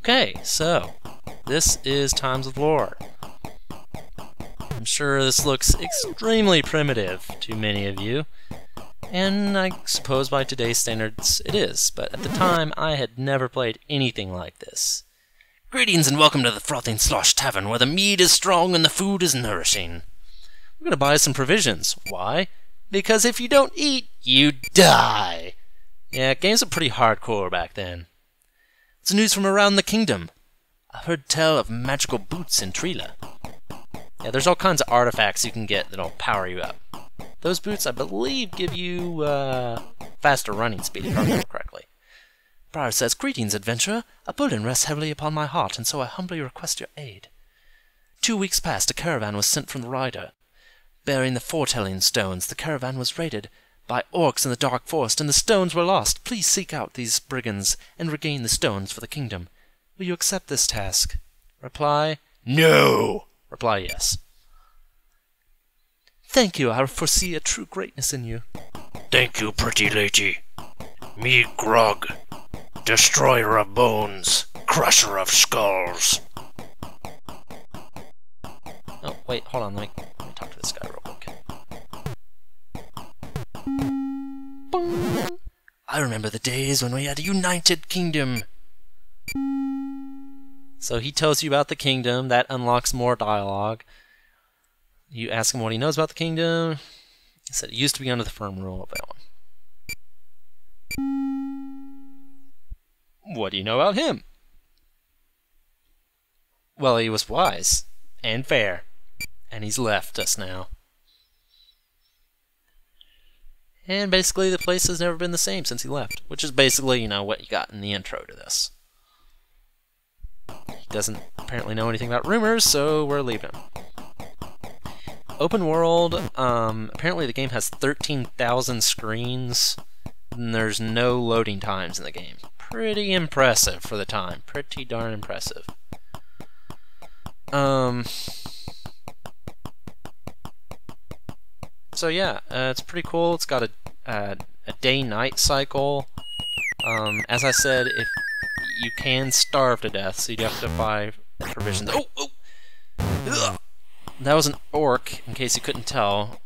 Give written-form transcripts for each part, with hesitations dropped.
Okay, so this is Times of Lore. I'm sure this looks extremely primitive to many of you, and I suppose by today's standards it is, but at the time I had never played anything like this. Greetings and welcome to the Frothing Slosh Tavern, where the mead is strong and the food is nourishing. We're gonna buy some provisions. Why? Because if you don't eat, you die! Yeah, games were pretty hardcore back then. It's news from around the kingdom. I've heard tell of magical boots in Trila. Yeah, there's all kinds of artifacts you can get that'll power you up. Those boots, I believe, give you faster running speed, if I remember correctly. Briar says, "Greetings, adventurer. A burden rests heavily upon my heart, and so I humbly request your aid. 2 weeks past, a caravan was sent from the rider. Bearing the foretelling stones, the caravan was raided by orcs in the dark forest, and the stones were lost. Please seek out these brigands and regain the stones for the kingdom. Will you accept this task?" Reply, "No." Reply, "Yes." "Thank you. I foresee a true greatness in you." "Thank you, pretty lady. Me Grog, destroyer of bones, crusher of skulls." Oh, wait, hold on. Let me talk to this guy real quick. Boing. "I remember the days when we had a united kingdom." So he tells you about the kingdom. That unlocks more dialogue. You ask him what he knows about the kingdom. He said it used to be under the firm rule of that one. What do you know about him? Well, he was wise and fair, and he's left us now. And basically the place has never been the same since he left, which is basically, you know, what you got in the intro to this. He doesn't apparently know anything about rumors, so we're leaving him. Open world, apparently the game has 13,000 screens, and there's no loading times in the game. Pretty impressive for the time. Pretty darn impressive. So yeah, it's pretty cool. It's got a day-night cycle. As I said, if you can starve to death, so you'd have to buy provisions. Oh! Ugh. That was an orc, in case you couldn't tell.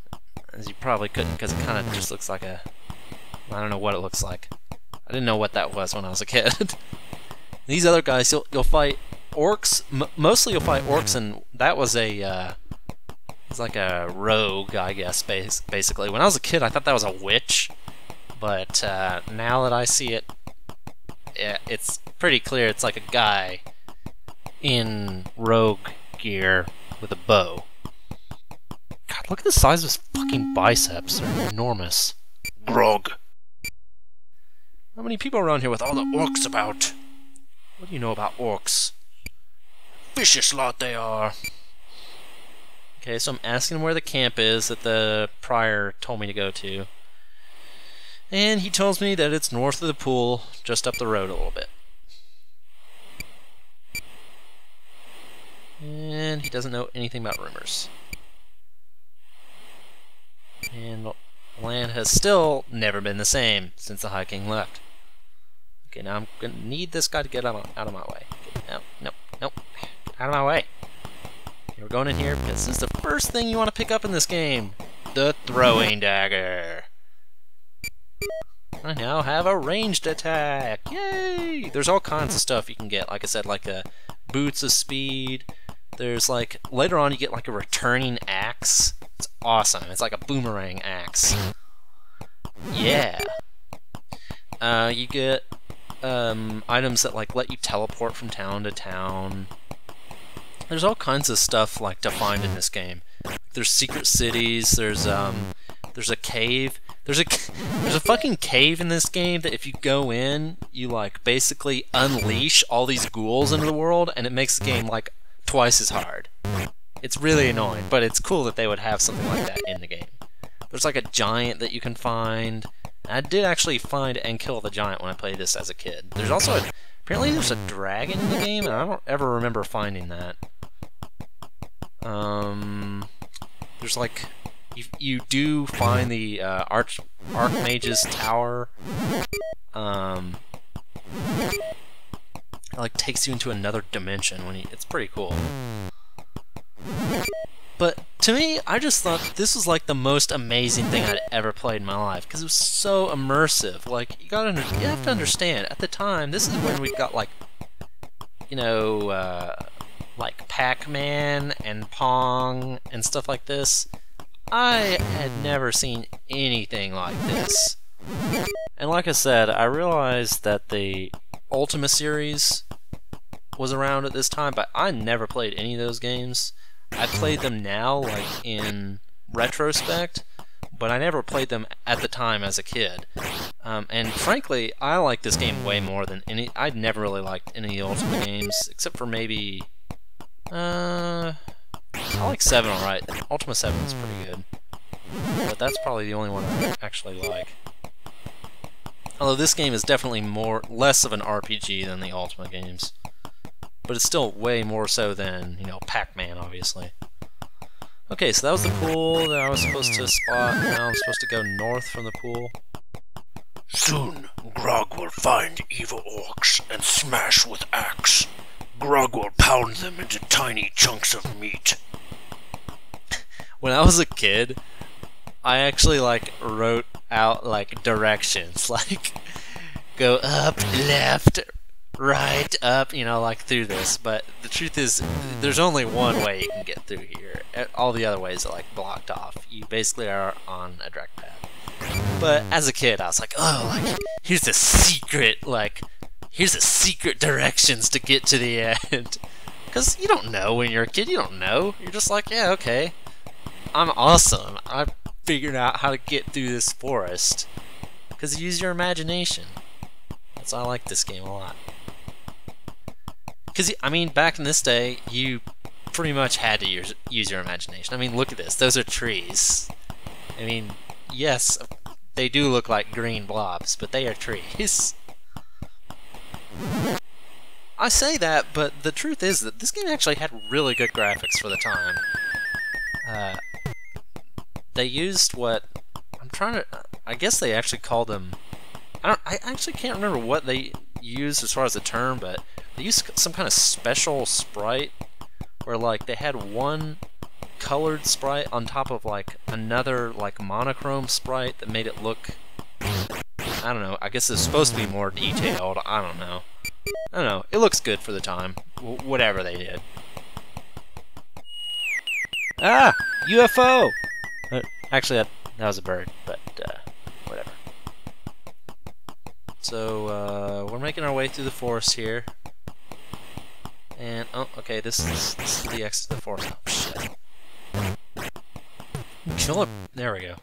As you probably couldn't, because it kind of just looks like a... I don't know what it looks like. I didn't know what that was when I was a kid. These other guys, you'll fight orcs. Mostly you'll fight orcs, and that was a... it's like a rogue, I guess, basically. When I was a kid, I thought that was a witch. But now that I see it, it's pretty clear it's like a guy in rogue gear with a bow. God, look at the size of his fucking biceps. They're enormous. "Grog, How many people around here with all the orcs about? What do you know about orcs? vicious lot they are." Okay, so I'm asking him where the camp is that the prior told me to go to. And he tells me that it's north of the pool, just up the road a little bit. And he doesn't know anything about rumors. And the land has still never been the same since the High King left. Okay, now I'm gonna need this guy to get out of my way. Okay, nope. Get out of my way. Okay, we're going in here because this is the first thing you want to pick up in this game. The throwing dagger. I now have a ranged attack. Yay! There's all kinds of stuff you can get. Like I said, like boots of speed. There's like, later on you get like a returning axe. It's awesome. It's like a boomerang axe. Yeah. You get items that like let you teleport from town to town. There's all kinds of stuff like to find in this game. There's secret cities. There's a cave. There's a fucking cave in this game that if you go in, you like basically unleash all these ghouls into the world, and it makes the game like twice as hard. It's really annoying, but it's cool that they would have something like that in the game. There's like a giant that you can find. I did actually find and kill the giant when I played this as a kid. There's also apparently there's a dragon in the game, and I don't ever remember finding that. There's like you do find the Archmage's tower. It like takes you into another dimension when it's pretty cool. But to me, I just thought this was like the most amazing thing I'd ever played in my life because it was so immersive. Like you have to understand at the time. This is when we got like, you know, like Pac-Man and Pong and stuff like this. I had never seen anything like this. And like I said, I realized that the Ultima series was around at this time, but I never played any of those games. I played them now, like in retrospect, but I never played them at the time as a kid. And frankly, I like this game way more than any. I'd never really liked any of the Ultima games, except for maybe. I like 7 alright. Ultima 7 is pretty good. But that's probably the only one I actually like. Although this game is definitely less of an RPG than the Ultima games. But it's still way more so than, you know, Pac-Man, obviously. Okay, so that was the pool that I was supposed to spot. Now I'm supposed to go north from the pool. Soon, Grog will find evil orcs and smash with axe. Grog will pound them into tiny chunks of meat. When I was a kid, I actually like wrote out like directions, like go up, left, right, up, you know, like through this. But the truth is, there's only one way you can get through here. All the other ways are like blocked off. You basically are on a direct path. But as a kid, I was like, oh, like here's the secret, like here's the secret directions to get to the end. Because you don't know when you're a kid. You don't know. You're just like, yeah, okay. I'm awesome. I figured out how to get through this forest. Because you use your imagination. That's why I like this game a lot. Because, I mean, back in this day, you pretty much had to use your imagination. I mean, look at this. Those are trees. I mean, yes, they do look like green blobs, but they are trees. I say that, but the truth is that this game actually had really good graphics for the time. They used what I guess they actually called them. I actually can't remember what they used as far as the term, but they used some kind of special sprite where like they had one colored sprite on top of like another like monochrome sprite that made it look, I don't know, I guess it's supposed to be more detailed. I don't know. It looks good for the time. Whatever they did. Ah! UFO! Actually, that was a bird, but whatever. So, we're making our way through the forest here. And, oh, okay, this is the exit to the forest. Oh, shit. Kill it. There we go.